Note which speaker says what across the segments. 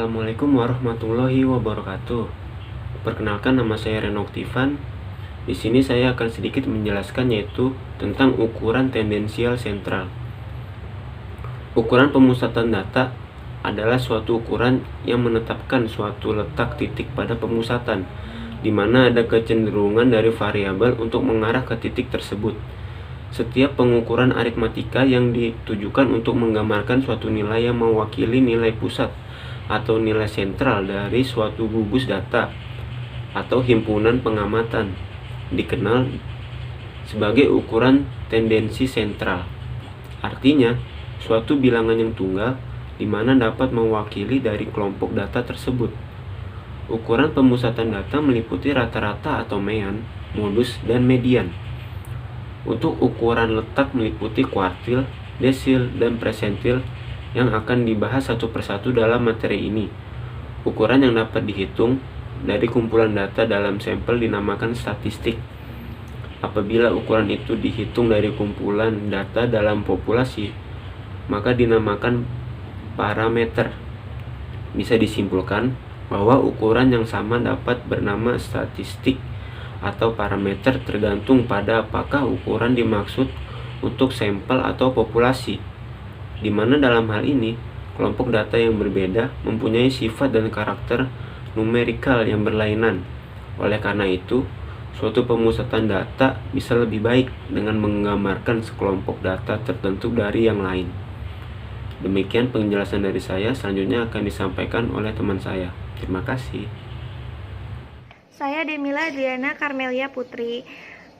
Speaker 1: Assalamualaikum warahmatullahi wabarakatuh. Perkenalkan, nama saya Reno Oktivan. Di sini saya akan sedikit menjelaskan yaitu tentang ukuran tendensial sentral. Ukuran pemusatan data adalah suatu ukuran yang menetapkan suatu letak titik pada pemusatan, di mana ada kecenderungan dari variabel untuk mengarah ke titik tersebut. Setiap pengukuran aritmatika yang ditujukan untuk menggambarkan suatu nilai yang mewakili nilai pusat atau nilai sentral dari suatu gugus data atau himpunan pengamatan dikenal sebagai ukuran tendensi sentral. Artinya, suatu bilangan yang tunggal di mana dapat mewakili dari kelompok data tersebut. Ukuran pemusatan data meliputi rata-rata atau mean, modus, dan median. Untuk ukuran letak meliputi kuartil, desil, dan persentil yang akan dibahas satu persatu dalam materi ini. Ukuran yang dapat dihitung dari kumpulan data dalam sampel dinamakan statistik. Apabila ukuran itu dihitung dari kumpulan data dalam populasi, maka dinamakan parameter. Bisa disimpulkan bahwa ukuran yang sama dapat bernama statistik atau parameter tergantung pada apakah ukuran dimaksud untuk sampel atau populasi, di mana dalam hal ini kelompok data yang berbeda mempunyai sifat dan karakter numerikal yang berlainan. Oleh karena itu, suatu pemusatan data bisa lebih baik dengan menggambarkan sekelompok data tertentu dari yang lain. Demikian penjelasan dari saya, selanjutnya akan disampaikan oleh teman saya. Terima kasih.
Speaker 2: Saya Demila Adriana Karmelia Putri.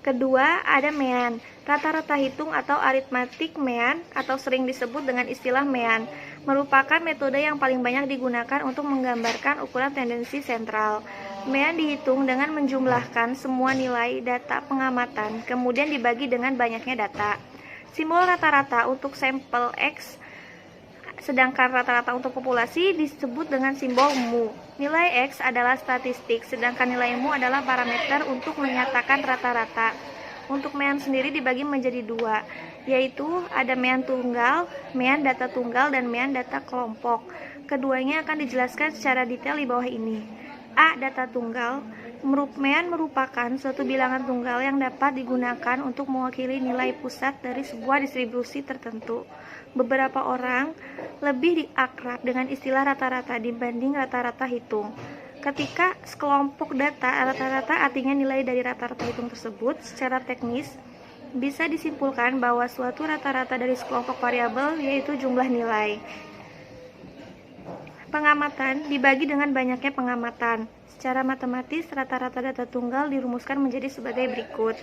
Speaker 2: Kedua, ada mean. Rata-rata hitung atau aritmatik mean atau sering disebut dengan istilah mean merupakan metode yang paling banyak digunakan untuk menggambarkan ukuran tendensi sentral. Mean dihitung dengan menjumlahkan semua nilai data pengamatan, kemudian dibagi dengan banyaknya data. Simbol rata-rata untuk sampel X, sedangkan rata-rata untuk populasi disebut dengan simbol mu. Nilai X adalah statistik, sedangkan nilai mu adalah parameter untuk menyatakan rata-rata. Untuk mean sendiri dibagi menjadi dua, yaitu ada mean tunggal, mean data tunggal, dan mean data kelompok. Keduanya akan dijelaskan secara detail di bawah ini. A. Data tunggal. Mean merupakan suatu bilangan tunggal yang dapat digunakan untuk mewakili nilai pusat dari sebuah distribusi tertentu. Beberapa orang lebih akrab dengan istilah rata-rata dibanding rata-rata hitung. Ketika sekelompok data rata-rata artinya nilai dari rata-rata hitung tersebut, secara teknis bisa disimpulkan bahwa suatu rata-rata dari sekelompok variabel yaitu jumlah nilai. Pengamatan dibagi dengan banyaknya pengamatan. Secara matematis, rata-rata data tunggal dirumuskan menjadi sebagai berikut,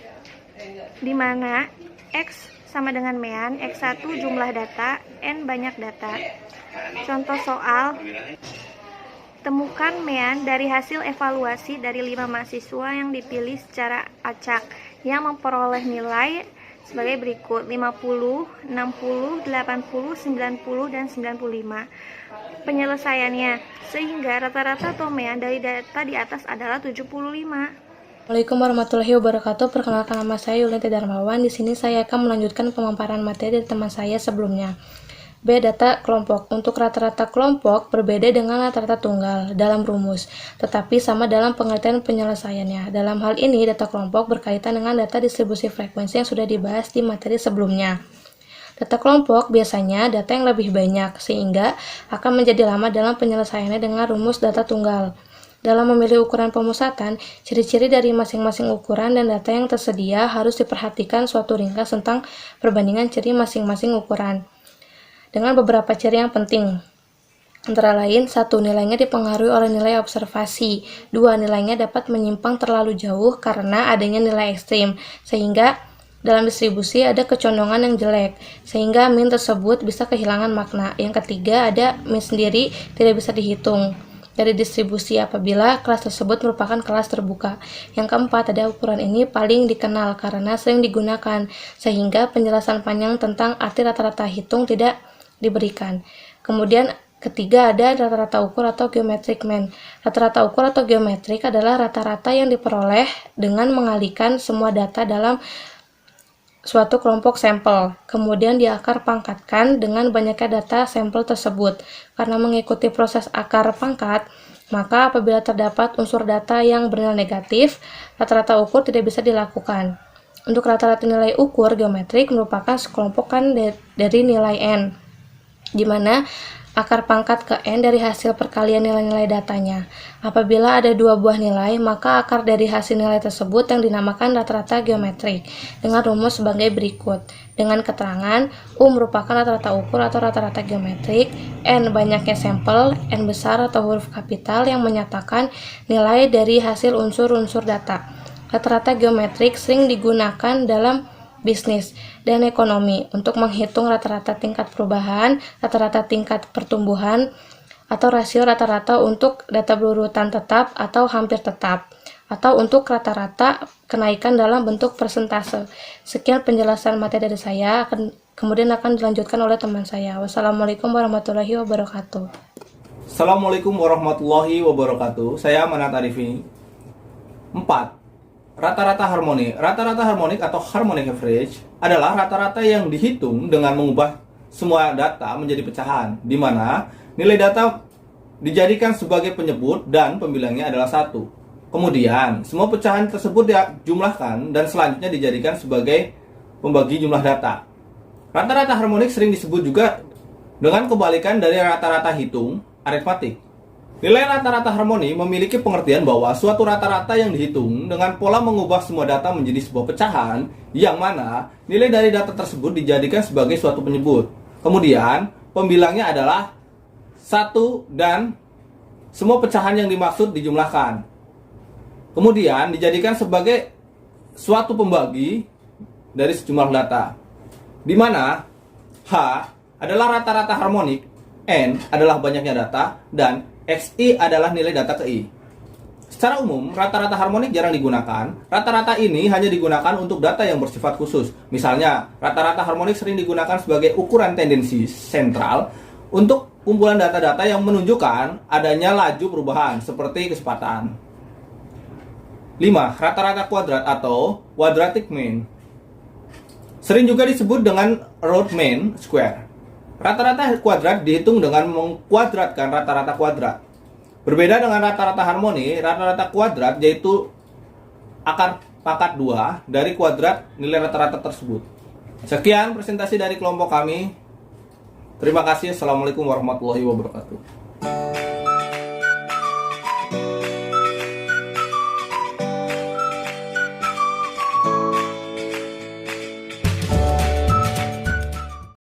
Speaker 2: di mana X sama dengan mean, X1 jumlah data, N banyak data. Contoh soal, temukan mean dari hasil evaluasi dari 5 mahasiswa yang dipilih secara acak, yang memperoleh nilai sebagai berikut, 50, 60, 80, 90, dan 95. Penyelesaiannya, sehingga rata-rata atau mean dari data di atas adalah 75.
Speaker 3: Assalamualaikum warahmatullahi wabarakatuh. Perkenalkan, nama saya Yulianti Darmawan. Di sini saya akan melanjutkan pemaparan materi dari teman saya sebelumnya. B. Data kelompok. Untuk rata-rata kelompok berbeda dengan rata-rata tunggal dalam rumus, tetapi sama dalam pengertian penyelesaiannya. Dalam hal ini, data kelompok berkaitan dengan data distribusi frekuensi yang sudah dibahas di materi sebelumnya. Data kelompok biasanya data yang lebih banyak, sehingga akan menjadi lama dalam penyelesaiannya dengan rumus data tunggal. Dalam memilih ukuran pemusatan, ciri-ciri dari masing-masing ukuran dan data yang tersedia harus diperhatikan suatu ringkas tentang perbandingan ciri masing-masing ukuran, dengan beberapa ciri yang penting. Antara lain, 1. Nilainya dipengaruhi oleh nilai observasi. 2. Nilainya dapat menyimpang terlalu jauh karena adanya nilai ekstrim, sehingga dalam distribusi ada kecondongan yang jelek, sehingga mean tersebut bisa kehilangan makna. Yang ketiga, ada mean sendiri tidak bisa dihitung dari distribusi apabila kelas tersebut merupakan kelas terbuka. Yang keempat, ada ukuran ini paling dikenal karena sering digunakan, sehingga penjelasan panjang tentang arti rata-rata hitung tidak diberikan. Kemudian ketiga, ada rata-rata ukur atau geometric mean. Rata-rata ukur atau geometrik adalah rata-rata yang diperoleh dengan mengalihkan semua data dalam suatu kelompok sampel, kemudian diakar pangkatkan dengan banyaknya data sampel tersebut. Karena mengikuti proses akar pangkat, maka apabila terdapat unsur data yang bernilai negatif, rata-rata ukur tidak bisa dilakukan. Untuk rata-rata nilai ukur geometrik merupakan sekelompokan dari nilai n, di mana akar pangkat ke n dari hasil perkalian nilai-nilai datanya. Apabila ada dua buah nilai, maka akar dari hasil nilai tersebut yang dinamakan rata-rata geometrik dengan rumus sebagai berikut. Dengan keterangan, U merupakan rata-rata ukur atau rata-rata geometrik, N banyaknya sampel, N besar atau huruf kapital yang menyatakan nilai dari hasil unsur-unsur data. Rata-rata geometrik sering digunakan dalam bisnis dan ekonomi untuk menghitung rata-rata tingkat perubahan, rata-rata tingkat pertumbuhan, atau rasio rata-rata untuk data berurutan tetap atau hampir tetap, atau untuk rata-rata kenaikan dalam bentuk persentase. Sekian penjelasan materi dari saya, kemudian akan dilanjutkan oleh teman saya. Wassalamualaikum warahmatullahi wabarakatuh.
Speaker 4: Assalamualaikum warahmatullahi wabarakatuh. Saya Manat Arifi. 4. Rata-rata harmonik. Rata-rata harmonik atau harmonic average adalah rata-rata yang dihitung dengan mengubah semua data menjadi pecahan, di mana nilai data dijadikan sebagai penyebut dan pembilangnya adalah 1. Kemudian, semua pecahan tersebut dijumlahkan dan selanjutnya dijadikan sebagai pembagi jumlah data. Rata-rata harmonik sering disebut juga dengan kebalikan dari rata-rata hitung aritmatik. Nilai rata-rata harmoni memiliki pengertian bahwa suatu rata-rata yang dihitung dengan pola mengubah semua data menjadi sebuah pecahan, yang mana nilai dari data tersebut dijadikan sebagai suatu penyebut. Kemudian, pembilangnya adalah 1 dan semua pecahan yang dimaksud dijumlahkan. Kemudian, dijadikan sebagai suatu pembagi dari sejumlah data, di mana H adalah rata-rata harmonik, N adalah banyaknya data, dan XI adalah nilai data ke I. Secara umum, rata-rata harmonik jarang digunakan. Rata-rata ini hanya digunakan untuk data yang bersifat khusus. Misalnya, rata-rata harmonik sering digunakan sebagai ukuran tendensi sentral untuk kumpulan data-data yang menunjukkan adanya laju perubahan, seperti kecepatan. 5. Rata-rata kuadrat atau quadratic mean. Sering juga disebut dengan root mean square. Rata-rata kuadrat dihitung dengan mengkuadratkan rata-rata kuadrat. Berbeda dengan rata-rata harmoni, rata-rata kuadrat yaitu akar pangkat 2 dari kuadrat nilai rata-rata tersebut. Sekian presentasi dari kelompok kami. Terima kasih. Assalamualaikum warahmatullahi wabarakatuh.